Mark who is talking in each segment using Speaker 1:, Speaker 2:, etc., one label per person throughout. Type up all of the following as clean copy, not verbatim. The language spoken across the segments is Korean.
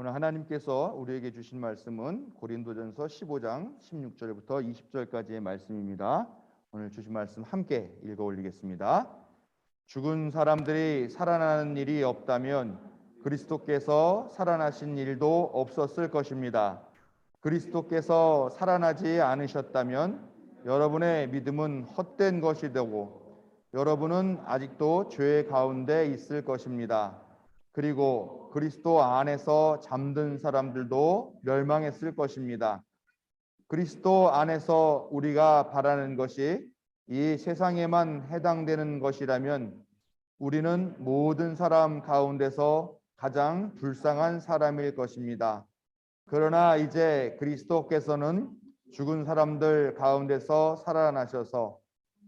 Speaker 1: 오늘 하나님께서 우리에게 주신 말씀은 고린도전서 15장 16절부터 20절까지의 말씀입니다. 오늘 주신 말씀 함께 읽어 올리겠습니다. 죽은 사람들이 살아나는 일이 없다면 그리스도께서 살아나신 일도 없었을 것입니다. 그리스도께서 살아나지 않으셨다면 여러분의 믿음은 헛된 것이 되고 여러분은 아직도 죄 가운데 있을 것입니다. 그리고 그리스도 안에서 잠든 사람들도 멸망했을 것입니다. 그리스도 안에서 우리가 바라는 것이 이 세상에만 해당되는 것이라면 우리는 모든 사람 가운데서 가장 불쌍한 사람일 것입니다. 그러나 이제 그리스도께서는 죽은 사람들 가운데서 살아나셔서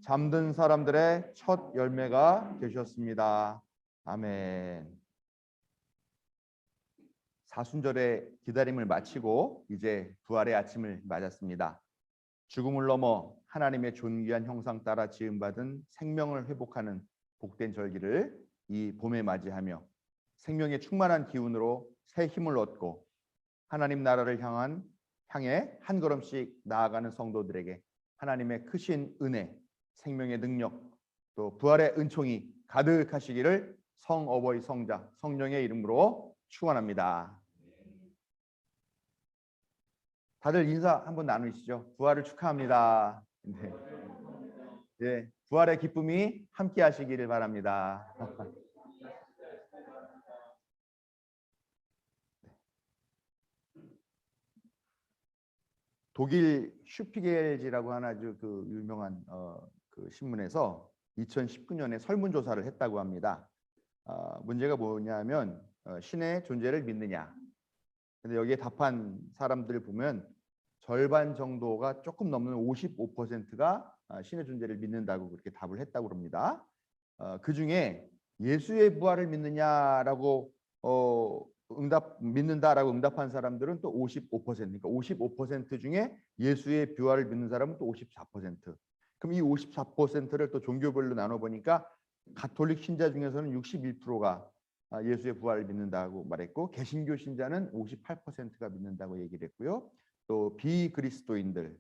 Speaker 1: 잠든 사람들의 첫 열매가 되셨습니다. 아멘. 사순절의 기다림을 마치고 이제 부활의 아침을 맞았습니다. 죽음을 넘어 하나님의 존귀한 형상 따라 지음받은 생명을 회복하는 복된 절기를 이 봄에 맞이하며 생명의 충만한 기운으로 새 힘을 얻고 하나님 나라를 향해 한 걸음씩 나아가는 성도들에게 하나님의 크신 은혜, 생명의 능력, 또 부활의 은총이 가득하시기를 성어버이 성자, 성령의 이름으로 축원합니다. 다들 인사 한번 나누시죠. 부활을 축하합니다. 네. 네, 부활의 기쁨이 함께 하시기를 바랍니다. 독일 슈피겔지라고 하는 아주 그 유명한 그 신문에서 2019년에 설문조사를 했다고 합니다. 문제가 뭐냐면 신의 존재를 믿느냐. 근데 여기에 답한 사람들을 보면 절반 정도가 조금 넘는 55%가 신의 존재를 믿는다고 그렇게 답을 했다고 합니다. 그 중에 예수의 부활을 믿느냐라고 믿는다라고 응답한 사람들은 또 55%, 그러니까 55% 중에 예수의 부활을 믿는 사람은 또 54%. 그럼 이 54%를 또 종교별로 나눠 보니까 가톨릭 신자 중에서는 61%가 예수의 부활을 믿는다고 말했고, 개신교 신자는 58%가 믿는다고 얘기를 했고요. 또 비그리스도인들,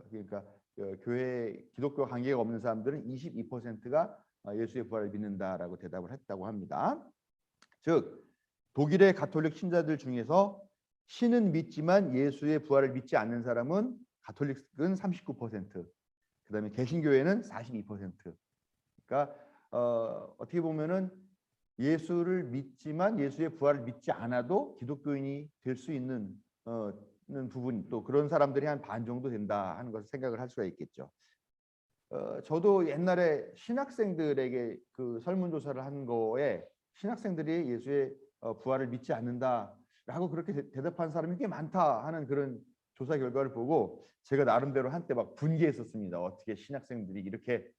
Speaker 1: 그러니까 교회 기독교 관계가 없는 사람들은 22%가 예수의 부활을 믿는다라고 대답을 했다고 합니다. 즉 독일의 가톨릭 신자들 중에서 신은 믿지만 예수의 부활을 믿지 않는 사람은 가톨릭은 39%, 그다음에 개신교회는 42%. 그러니까 어떻게 보면은 예수를 믿지만 예수의 부활을 믿지 않아도 기독교인이 될 수 있는 부분, 또 그런 사람들이 한 반 정도 된다 하는 것을 생각을 할 수가 있겠죠. 저도 옛날에 신학생들에게 그 설문조사를 한 거에 신학생들이 예수의 부활을 믿지 않는다라고 그렇게 대답한 사람이 꽤 많다 하는 그런 조사 결과를 보고 제가 나름대로 한때 막 분개했었습니다. 어떻게 신학생들이 이렇게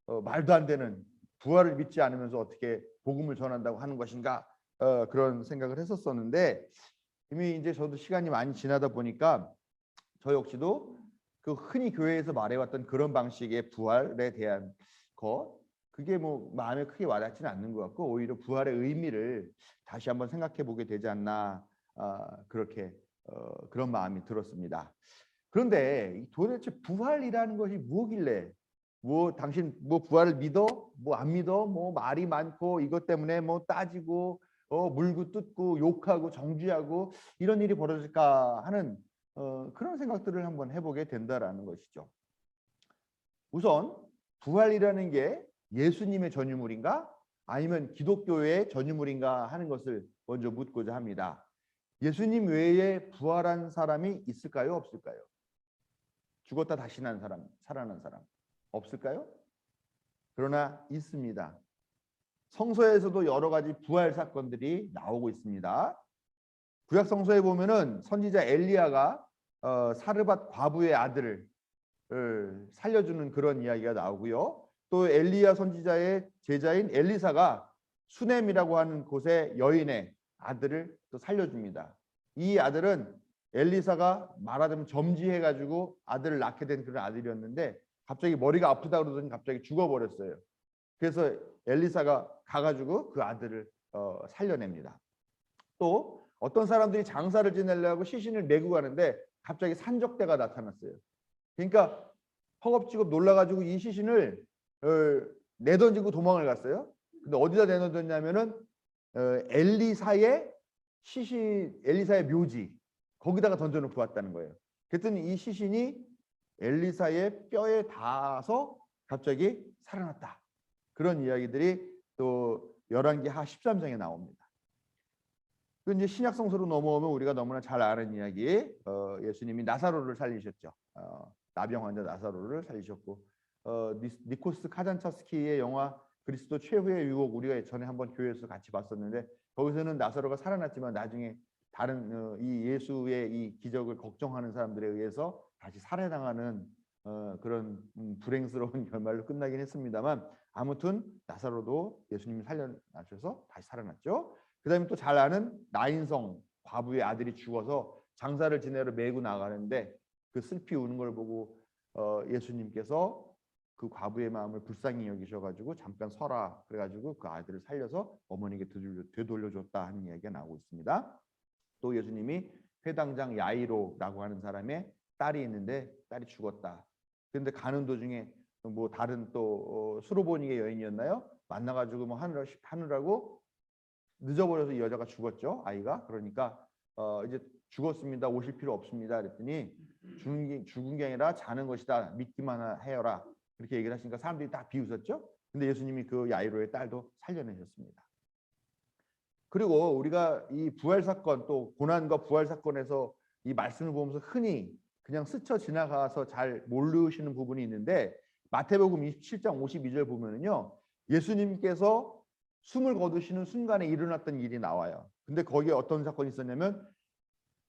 Speaker 1: 말도 안 되는 부활을 믿지 않으면서 어떻게 복음을 전한다고 하는 것인가, 그런 생각을 했었었는데, 이미 이제 저도 시간이 많이 지나다 보니까 저 역시도 그 흔히 교회에서 말해왔던 그런 방식의 부활에 대한 그게 뭐 마음에 크게 와닿지는 않는 것 같고, 오히려 부활의 의미를 다시 한번 생각해 보게 되지 않나, 그렇게 그런 마음이 들었습니다. 그런데 도대체 부활이라는 것이 뭐길래, 당신 부활을 믿어? 안 믿어? 말이 많고 이것 때문에 따지고 물고 뜯고 욕하고 정죄하고 이런 일이 벌어질까 하는 그런 생각들을 한번 해보게 된다라는 것이죠. 우선 부활이라는 게 예수님의 전유물인가 아니면 기독교의 전유물인가 하는 것을 먼저 묻고자 합니다. 예수님 외에 부활한 사람이 있을까요? 없을까요? 죽었다 다시 난 사람, 살아난 사람 없을까요? 그러나 있습니다. 성서에서도 여러 가지 부활 사건들이 나오고 있습니다. 구약 성서에 보면은 선지자 엘리야가 사르밧 과부의 아들을 살려주는 그런 이야기가 나오고요. 또 엘리야 선지자의 제자인 엘리사가 수넴이라고 하는 곳의 여인의 아들을 또 살려줍니다. 이 아들은 엘리사가 말하자면 점지해가지고 아들을 낳게 된 그런 아들이었는데 갑자기 머리가 아프다 그러더니 갑자기 죽어버렸어요. 그래서 엘리사가 가가지고 그 아들을 살려냅니다. 또 어떤 사람들이 장사를 지내려고 시신을 메고 가는데 갑자기 산적대가 나타났어요. 그러니까 허겁지겁 놀라가지고 이 시신을 내던지고 도망을 갔어요. 근데 어디다 내던졌냐면은 엘리사의 엘리사의 묘지 거기다가 던져놓고 왔다는 거예요. 그랬더니 이 시신이 엘리사의 뼈에 닿아서 갑자기 살아났다. 그런 이야기들이 또 열왕기하 13장에 나옵니다. 그 이제 신약 성서로 넘어오면 우리가 너무나 잘 아는 이야기, 예수님이 나사로를 살리셨죠. 나병 환자 나사로를 살리셨고, 니코스 카잔차스키의 영화 그리스도 최후의 유혹 우리가 전에 한번 교회에서 같이 봤었는데 거기서는 나사로가 살아났지만 나중에 다른 이 예수의 이 기적을 걱정하는 사람들에 의해서 다시 살해당하는 그런 불행스러운 결말로 끝나긴 했습니다만 아무튼 나사로도 예수님이 살려나셔서 다시 살아났죠. 그다음에 또 잘 아는 나인성 과부의 아들이 죽어서 장사를 지내러 메고 나가는데 그 슬피 우는 걸 보고 예수님께서 그 과부의 마음을 불쌍히 여기셔가지고 잠깐 서라 그래가지고 그 아들을 살려서 어머니에게 되돌려줬다 하는 이야기가 나오고 있습니다. 또 예수님이 회당장 야이로라고 하는 사람의 딸이 있는데 딸이 죽었다. 그런데 가는 도중에 뭐 다른 또 수로보니게 여인이었나요? 만나가지고 뭐 하느라고 늦어버려서 이 여자가 죽었죠. 아이가. 그러니까 이제 죽었습니다. 오실 필요 없습니다. 그랬더니 죽은 게 아니라 자는 것이다. 믿기만 해요라. 그렇게 얘기를 하시니까 사람들이 다 비웃었죠. 근데 예수님이 그 야이로의 딸도 살려내셨습니다. 그리고 우리가 이 부활 사건 또 고난과 부활 사건에서 이 말씀을 보면서 흔히 그냥 스쳐 지나가서 잘 모르시는 부분이 있는데 마태복음 27장 52절 보면은요. 예수님께서 숨을 거두시는 순간에 일어났던 일이 나와요. 근데 거기에 어떤 사건이 있었냐면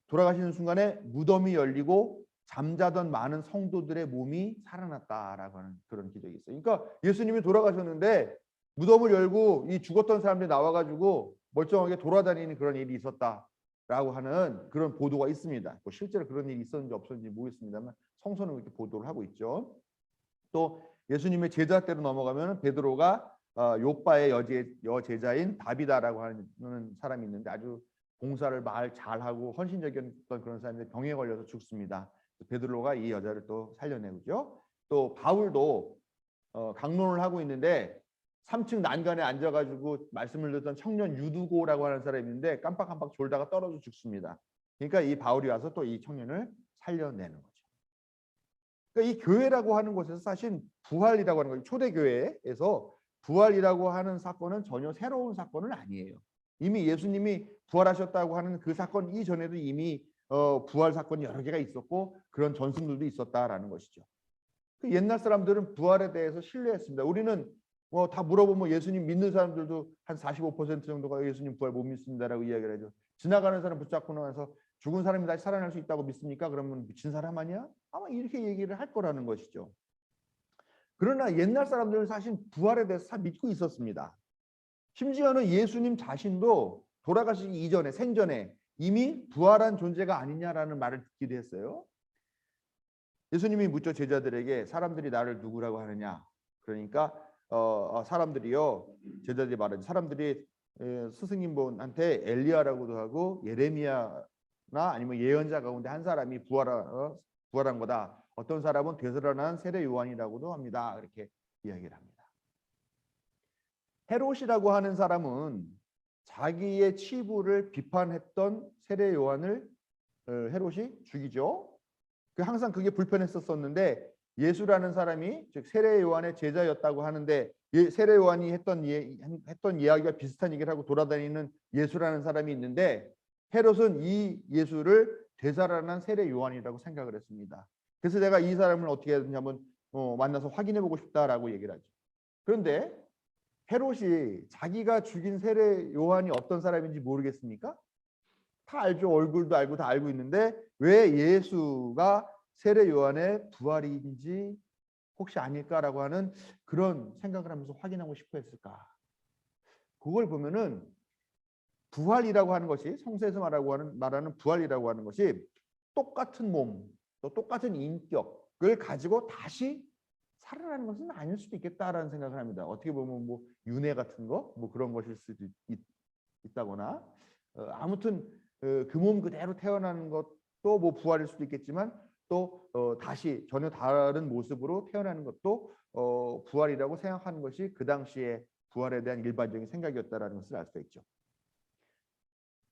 Speaker 1: 돌아가시는 순간에 무덤이 열리고 잠자던 많은 성도들의 몸이 살아났다라고 하는 그런 기적이 있어요. 그러니까 예수님이 돌아가셨는데 무덤을 열고 이 죽었던 사람들이 나와가지고 멀쩡하게 돌아다니는 그런 일이 있었다라고 하는 그런 보도가 있습니다. 뭐 실제로 그런 일이 있었는지 없었는지 모르겠습니다만 성서는 그렇게 보도를 하고 있죠. 또 예수님의 제자 때로 넘어가면 베드로가 요빠의 여제자인 다비다라고 하는 사람이 있는데 아주 봉사를 말 잘하고 헌신적이었던 그런 사람인데 병에 걸려서 죽습니다. 베드로가 이 여자를 또 살려내고죠. 또 바울도 강론을 하고 있는데 3층 난간에 앉아가지고 말씀을 듣던 청년 유두고라고 하는 사람이 있는데 깜빡깜빡 졸다가 떨어져 죽습니다. 그러니까 이 바울이 와서 또 이 청년을 살려내는 거죠. 그러니까 이 교회라고 하는 곳에서 사실 부활이라고 하는 거죠. 초대교회에서 부활이라고 하는 사건은 전혀 새로운 사건은 아니에요. 이미 예수님이 부활하셨다고 하는 그 사건 이전에도 이미 부활 사건이 여러 개가 있었고 그런 전승들도 있었다라는 것이죠. 그 옛날 사람들은 부활에 대해서 신뢰했습니다. 우리는 뭐 다 물어보면 예수님 믿는 사람들도 한 45% 정도가 예수님 부활 못 믿습니다라고 이야기를 하죠. 지나가는 사람 붙잡고 나서 죽은 사람이 다시 살아날 수 있다고 믿습니까? 그러면 미친 사람 아니야? 아마 이렇게 얘기를 할 거라는 것이죠. 그러나 옛날 사람들은 사실 부활에 대해서 다 믿고 있었습니다. 심지어는 예수님 자신도 돌아가시기 이전에 생전에 이미 부활한 존재가 아니냐라는 말을 듣기도 했어요. 예수님이 묻죠. 제자들에게 사람들이 나를 누구라고 하느냐. 그러니까 사람들이요. 제자들이 말하죠. 사람들이 스승님한테 엘리야라고도 하고 예레미야나 아니면 예언자 가운데 한 사람이 부활한 거다. 어떤 사람은 되살아난 세례 요한이라고도 합니다. 이렇게 이야기를 합니다. 헤롯이라고 하는 사람은 자기의 치부를 비판했던 세례 요한을 헤롯이 죽이죠. 항상 그게 불편했었는데 예수라는 사람이 즉 세례 요한의 제자였다고 하는데 세례 요한이 했던 이야기가 비슷한 얘기를 하고 돌아다니는 예수라는 사람이 있는데 헤롯은 이 예수를 되살아난 세례 요한이라고 생각을 했습니다. 그래서 내가 이 사람을 어떻게 해야 되는지 한번 만나서 확인해 보고 싶다라고 얘기를 하죠. 그런데 헤롯이 자기가 죽인 세례 요한이 어떤 사람인지 모르겠습니까? 다 알죠. 얼굴도 알고 다 알고 있는데 왜 예수가 세례 요한의 부활인지 혹시 아닐까라고 하는 그런 생각을 하면서 확인하고 싶어 했을까? 그걸 보면은 부활이라고 하는 것이 성서에서 말하는 부활이라고 하는 것이 똑같은 몸, 또 똑같은 인격을 가지고 다시 살아나는 것은 아닐 수도 있겠다라는 생각을 합니다. 어떻게 보면 뭐 윤회 같은 거, 뭐 그런 것일 수도 있다거나 아무튼 그 몸 그대로 태어나는 것도 뭐 부활일 수도 있겠지만 또 다시 전혀 다른 모습으로 태어나는 것도 부활이라고 생각하는 것이 그 당시에 부활에 대한 일반적인 생각이었다라는 것을 알 수가 있죠.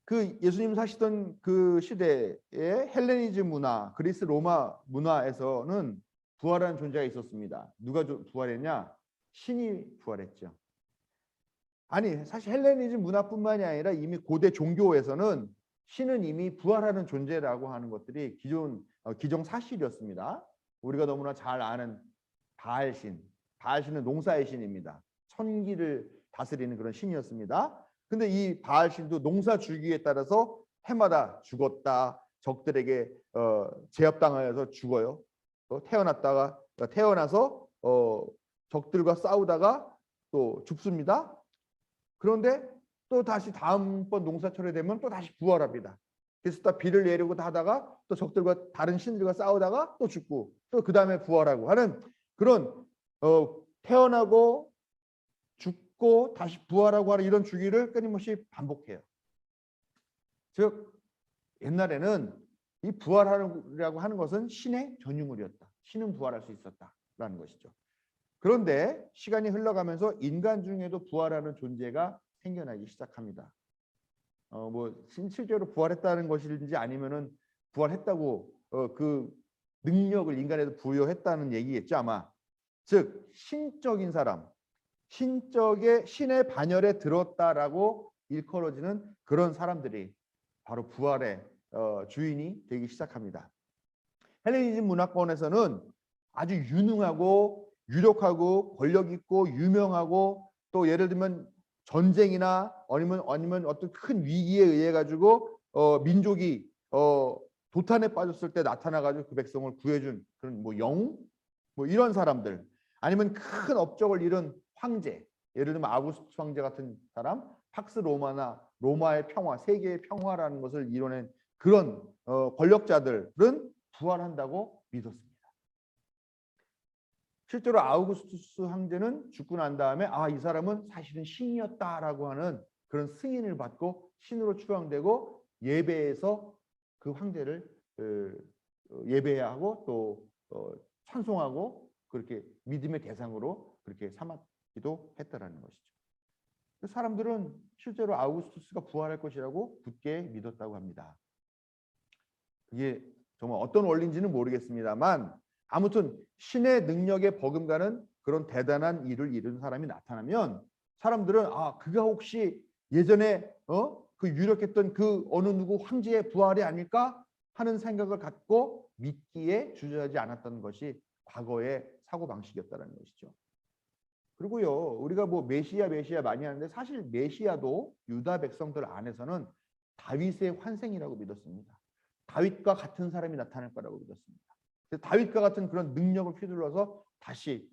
Speaker 1: 그 예수님 사시던 그 시대의 헬레니즘 문화, 그리스 로마 문화에서는 부활하는 존재가 있었습니다. 누가 부활했냐? 신이 부활했죠. 아니 사실 헬레니즘 문화뿐만이 아니라 이미 고대 종교에서는 신은 이미 부활하는 존재라고 하는 것들이 기존 사실이었습니다. 우리가 너무나 잘 아는 바알신, 바알신은 농사의 신입니다. 천기를 다스리는 그런 신이었습니다. 근데 이 바알신도 농사 주기에 따라서 해마다 죽었다, 적들에게 제압당하여서 죽어요. 태어나서 적들과 싸우다가 또 죽습니다. 그런데 또 다시 다음번 농사철이 되면 또 다시 부활합니다. 그래서 또 비를 내리고 하다가 또 적들과 다른 신들과 싸우다가 또 죽고 또 그 다음에 부활하고 하는 그런 태어나고 죽고 다시 부활하고 하는 이런 주기를 끊임없이 반복해요. 즉 옛날에는 이 부활하라고 하는 것은 신의 전유물이었다. 신은 부활할 수 있었다라는 것이죠. 그런데 시간이 흘러가면서 인간 중에도 부활하는 존재가 생겨나기 시작합니다. 뭐 실제로 부활했다는 것인지 아니면은 부활했다고 그 능력을 인간에게 부여했다는 얘기겠죠 아마. 즉 신적인 사람, 신의 반열에 들었다라고 일컬어지는 그런 사람들이 바로 부활의 주인이 되기 시작합니다. 헬레니즘 문화권에서는 아주 유능하고 유력하고 권력 있고 유명하고 또 예를 들면 전쟁이나 아니면 어떤 큰 위기에 의해 가지고 민족이 도탄에 빠졌을 때 나타나 가지고 그 백성을 구해준 그런 뭐 영웅 뭐 이런 사람들 아니면 큰 업적을 이룬 황제 예를 들면 아우구스투스 황제 같은 사람 팍스 로마의 평화 세계의 평화라는 것을 이뤄낸 그런 권력자들은 부활한다고 믿었습니다. 실제로 아우구스투스 황제는 죽고 난 다음에 이 사람은 사실은 신이었다라고 하는 그런 승인을 받고 신으로 추앙되고 예배에서 그 황제를 예배해야 하고 또 찬송하고 그렇게 믿음의 대상으로 그렇게 삼았기도 했다라는 것이죠. 사람들은 실제로 아우구스투스가 부활할 것이라고 굳게 믿었다고 합니다. 이게 정말 어떤 원리인지는 모르겠습니다만 아무튼 신의 능력에 버금가는 그런 대단한 일을 이룬 사람이 나타나면 사람들은 그가 혹시 예전에 그 유력했던 그 어느 누구 황제의 부활이 아닐까 하는 생각을 갖고 믿기에 주저하지 않았던 것이 과거의 사고방식이었다는 것이죠. 그리고요 우리가 뭐 메시아 많이 하는데 사실 메시아도 유다 백성들 안에서는 다윗의 환생이라고 믿었습니다. 다윗과 같은 사람이 나타날 거라고 믿었습니다. 다윗과 같은 그런 능력을 휘둘러서 다시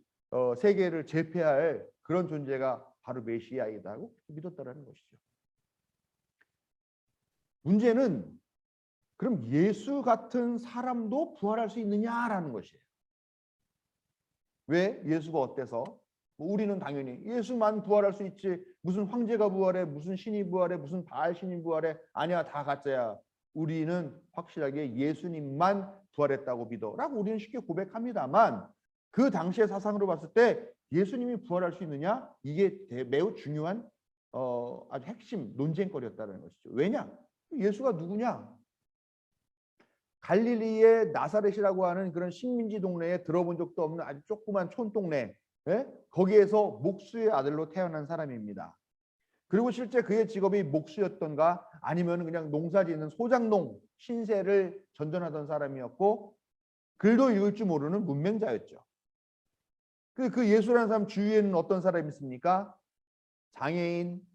Speaker 1: 세계를 제패할 그런 존재가 바로 메시아이다고 믿었다라는 것이죠. 문제는 그럼 예수 같은 사람도 부활할 수 있느냐라는 것이에요. 왜? 예수가 어때서? 우리는 당연히 예수만 부활할 수 있지 무슨 황제가 부활해 무슨 신이 부활해 무슨 바알 신이 부활해 아니야 다 가짜야. 우리는 확실하게 예수님만 부활했다고 믿어라고 우리는 쉽게 고백합니다만 그 당시의 사상으로 봤을 때 예수님이 부활할 수 있느냐 이게 매우 중요한 아주 핵심 논쟁거리였다는 것이죠. 왜냐? 예수가 누구냐? 갈릴리의 나사렛이라고 하는 그런 식민지 동네에 들어본 적도 없는 아주 조그만 촌동네 거기에서 목수의 아들로 태어난 사람입니다. 그리고 실제 그의 직업이 목수였던가 아니면 그냥 농사짓는 소작농 신세를 전전하던 사람이었고 글도 읽을 줄 모르는 문맹자였죠. 그 예수라는 사람 주위에는 어떤 사람이 있습니까? 장애인,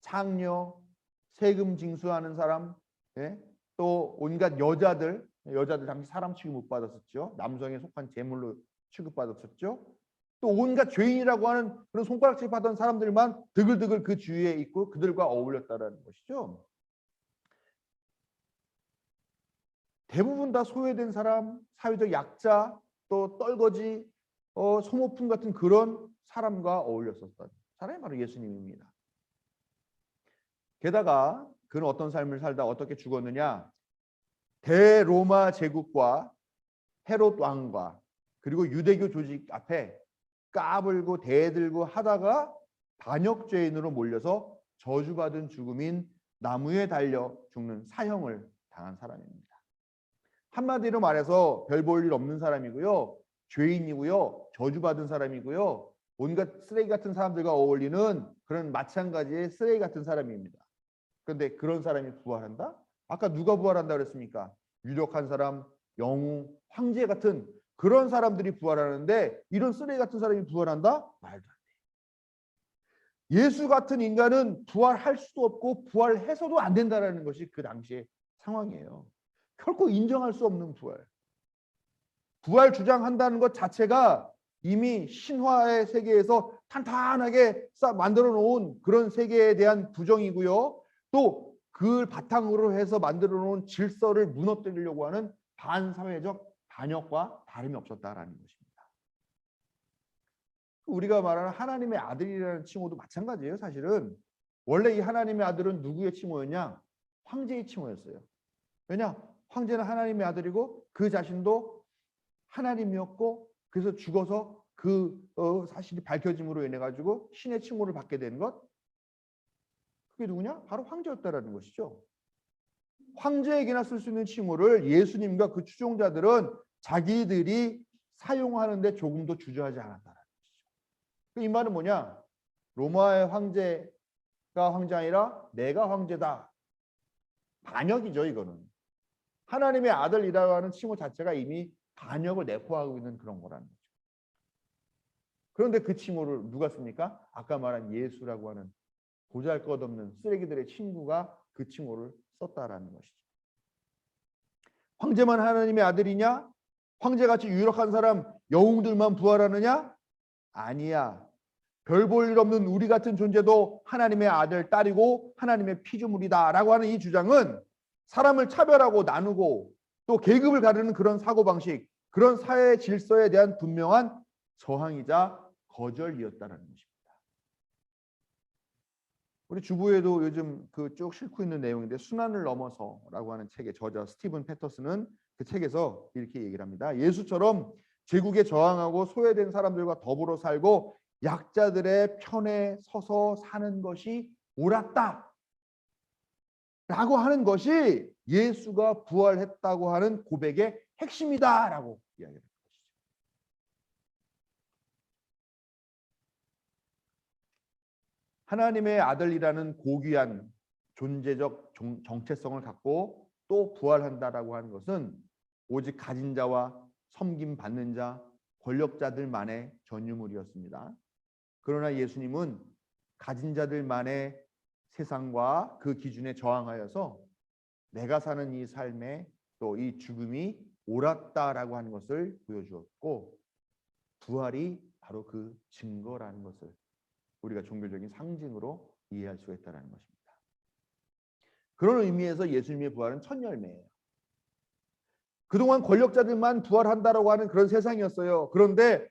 Speaker 1: 창녀, 세금 징수하는 사람, 또 온갖 여자들 당시 사람 취급 못 받았었죠. 남성에 속한 제물로 취급받았었죠. 또 온갖 죄인이라고 하는 그런 손가락질 받은 사람들만 드글드글 그 주위에 있고 그들과 어울렸다라는 것이죠. 대부분 다 소외된 사람, 사회적 약자, 또 떨거지, 소모품 같은 그런 사람과 어울렸었던 사람이 바로 예수님입니다. 게다가 그는 어떤 삶을 살다 어떻게 죽었느냐? 대로마 제국과 헤롯 왕과 그리고 유대교 조직 앞에 까불고 대들고 하다가 반역죄인으로 몰려서 저주받은 죽음인 나무에 달려 죽는 사형을 당한 사람입니다. 한마디로 말해서 별 볼 일 없는 사람이고요. 죄인이고요. 저주받은 사람이고요. 온갖 쓰레기 같은 사람들과 어울리는 그런 마찬가지의 쓰레기 같은 사람입니다. 그런데 그런 사람이 부활한다? 아까 누가 부활한다 그랬습니까? 유력한 사람, 영웅, 황제 같은 그런 사람들이 부활하는데 이런 쓰레기 같은 사람이 부활한다? 말도 안 돼. 예수 같은 인간은 부활할 수도 없고 부활해서도 안 된다는 것이 그 당시의 상황이에요. 결코 인정할 수 없는 부활. 부활 주장한다는 것 자체가 이미 신화의 세계에서 탄탄하게 만들어 놓은 그런 세계에 대한 부정이고요. 또 그걸 바탕으로 해서 만들어 놓은 질서를 무너뜨리려고 하는 반사회적 반역과 다름이 없었다라는 것입니다. 우리가 말하는 하나님의 아들이라는 칭호도 마찬가지예요. 사실은 원래 이 하나님의 아들은 누구의 칭호였냐? 황제의 칭호였어요. 왜냐? 황제는 하나님의 아들이고 그 자신도 하나님이었고 그래서 죽어서 그 사실이 밝혀짐으로 인해 가지고 신의 칭호를 받게 된 것. 그게 누구냐? 바로 황제였다라는 것이죠. 황제에게나 쓸 수 있는 칭호를 예수님과 그 추종자들은 자기들이 사용하는데 조금도 주저하지 않았다는 것이죠. 이 말은 뭐냐? 로마의 황제가 황제 아니라 내가 황제다. 반역이죠, 이거는. 하나님의 아들이라고 하는 칭호 자체가 이미 반역을 내포하고 있는 그런 거라는 거죠. 그런데 그 칭호를 누가 씁니까? 아까 말한 예수라고 하는 보잘것없는 쓰레기들의 친구가 그 칭호를 썼다라는 것이죠. 황제만 하나님의 아들이냐? 황제같이 유력한 사람, 영웅들만 부활하느냐? 아니야. 별 볼 일 없는 우리 같은 존재도 하나님의 아들, 딸이고 하나님의 피조물이다라고 하는 이 주장은 사람을 차별하고 나누고 또 계급을 가르는 그런 사고방식, 그런 사회 질서에 대한 분명한 저항이자 거절이었다는 것입니다. 우리 주부에도 요즘 그 쭉 싣고 있는 내용인데 순환을 넘어서라고 하는 책의 저자 스티븐 패터슨은 그 책에서 이렇게 얘기를 합니다. 예수처럼 제국에 저항하고 소외된 사람들과 더불어 살고 약자들의 편에 서서 사는 것이 옳았다 라고 하는 것이 예수가 부활했다고 하는 고백의 핵심이다라고 이야기합니다. 하나님의 아들이라는 고귀한 존재적 정체성을 갖고 또 부활한다라고 하는 것은 오직 가진 자와 섬김 받는 자, 권력자들만의 전유물이었습니다. 그러나 예수님은 가진 자들만의 세상과 그 기준에 저항하여서 내가 사는 이 삶에 또 이 죽음이 옳았다라고 하는 것을 보여주었고 부활이 바로 그 증거라는 것을 우리가 종교적인 상징으로 이해할 수가 있다는 것입니다. 그런 의미에서 예수님의 부활은 첫 열매예요. 그동안 권력자들만 부활한다라고 하는 그런 세상이었어요. 그런데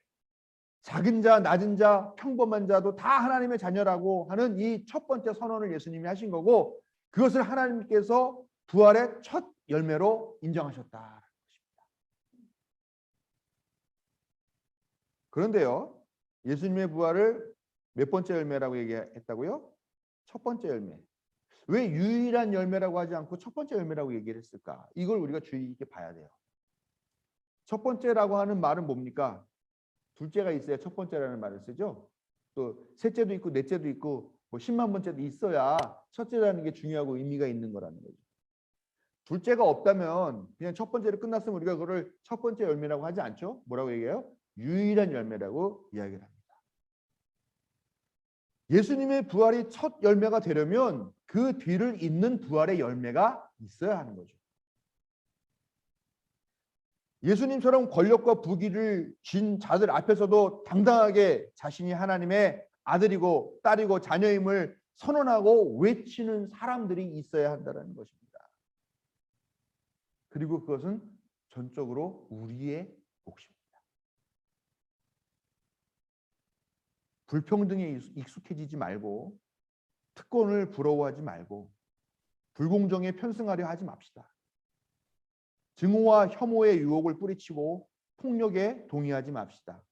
Speaker 1: 작은 자, 낮은 자, 평범한 자도 다 하나님의 자녀라고 하는 이 첫 번째 선언을 예수님이 하신 거고 그것을 하나님께서 부활의 첫 열매로 인정하셨다는 것입니다. 그런데요, 예수님의 부활을 몇 번째 열매라고 얘기했다고요? 첫 번째 열매. 왜 유일한 열매라고 하지 않고 첫 번째 열매라고 얘기를 했을까? 이걸 우리가 주의 깊게 봐야 돼요. 첫 번째라고 하는 말은 뭡니까? 둘째가 있어야 첫 번째라는 말을 쓰죠. 또 셋째도 있고 넷째도 있고 뭐 10만 번째도 있어야 첫째라는 게 중요하고 의미가 있는 거라는 거죠. 둘째가 없다면 그냥 첫 번째로 끝났으면 우리가 그걸 첫 번째 열매라고 하지 않죠? 뭐라고 얘기해요? 유일한 열매라고 이야기를 합니다. 예수님의 부활이 첫 열매가 되려면 그 뒤를 잇는 부활의 열매가 있어야 하는 거죠. 예수님처럼 권력과 부귀를 쥔 자들 앞에서도 당당하게 자신이 하나님의 아들이고 딸이고 자녀임을 선언하고 외치는 사람들이 있어야 한다는 것입니다. 그리고 그것은 전적으로 우리의 몫입니다. 불평등에 익숙해지지 말고 특권을 부러워하지 말고 불공정에 편승하려 하지 맙시다. 증오와 혐오의 유혹을 뿌리치고 폭력에 동의하지 맙시다.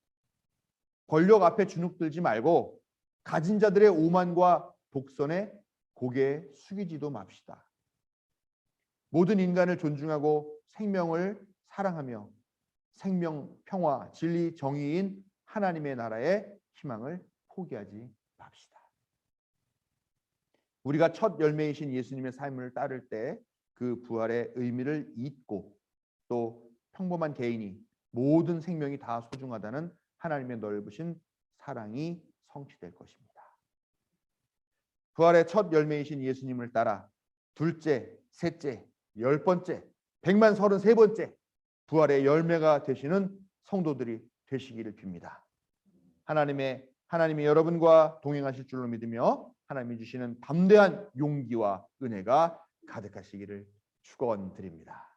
Speaker 1: 권력 앞에 주눅들지 말고 가진 자들의 오만과 독선에 고개 숙이지도 맙시다. 모든 인간을 존중하고 생명을 사랑하며 생명, 평화, 진리, 정의인 하나님의 나라의 희망을 포기하지 맙시다. 우리가 첫 열매이신 예수님의 삶을 따를 때 그 부활의 의미를 잊고 또 평범한 개인이 모든 생명이 다 소중하다는 하나님의 넓으신 사랑이 성취될 것입니다. 부활의 첫 열매이신 예수님을 따라 둘째, 셋째, 10번째, 133번째 부활의 열매가 되시는 성도들이 되시기를 빕니다. 하나님이 여러분과 동행하실 줄로 믿으며 하나님이 주시는 담대한 용기와 은혜가 가득하시기를 축원드립니다.